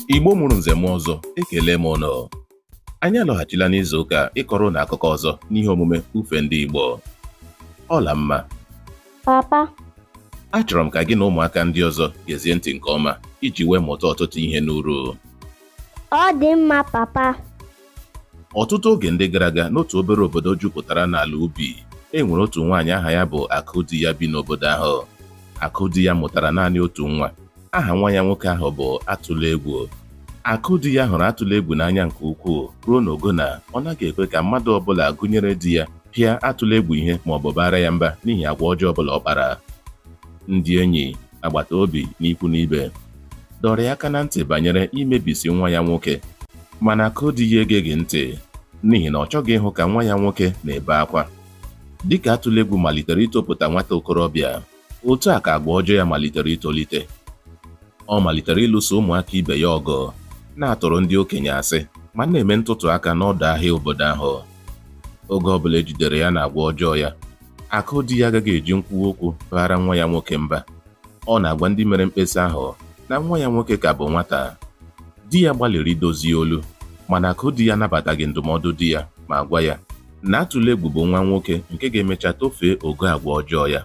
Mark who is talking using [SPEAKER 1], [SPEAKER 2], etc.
[SPEAKER 1] Igbo mụrụ nze m ọzọ, ekele m ụnụ. Anyị alọghachila n'izu ụka ịkọrọ na akụkọ ọzọ n'ihe omume ufe ndị Igbo. Ọla mma.
[SPEAKER 2] Papa,
[SPEAKER 1] Achọrọ m ka gị na ụmụaka ndị ọzọ gezie ntị nke ọma iji wee mụta ọtụtụ ihe n'uru.
[SPEAKER 2] ọ dị mma papa.
[SPEAKER 1] Ọtụtụ oge ndị gara aga n'otu obere obodo jupụtara n'ala ubi, e nwere otu nwaanyị aha ya bụ Akụdi ya bi n'obodo ahụ. Akụdi ya mụtara naanị otu nwa. Aha nwa ya nwoke ahụ bụ Atụla Egwu. Akụdi ya hụrụ Atụla Egwu n'anya nke ukwuu ruo n'ogo na ọ naghị ekwe ka mmadụ ọbụla gụnyere di ya pịa Atụla Egwu ihe ma ọ bụ bara ya mba n'ihi agwa ọjọọ ọbụla ọ kpara. Ndị enyi, agbata obi na ikwu n'ibe dọrọ ya aka na ntị banyere imebisi nwa ya nwoke, mana Akụdi ya egeghị ntị n'ihi na ọ chọghị ịhụ ka nwa ya nwoke na-ebe akwa. Dịka Atụla Egwu malitere itopụta nwata okorobịa, otu a ka agwa ọjọọ ya malitere itolite. Ọ malitere ịlụso ụmụaka ibe ya ọgụ, na-atụrụ ndị okenye asị ma na-eme ntụtụ aka n'ọdụ ahịa obodo ahụ. Oge ọbụla ejidere ya na agwa ọjọọ ya, Akụdi ya agaghị eji nkwuwa okwu baara nwa ya nwoke mba. Ọ na-agwa ndị mere mkpesa ahụ na nwa ya nwoke ka bụ nwata. Di ya gbalịrị idozi olu, mana Akụdi ya anabataghị ndụmọdụ di ya ma gwa ya na Atụla Egwu bụ nwa nwoke nke ga-emecha tofee ogo agwa ọjọọ ya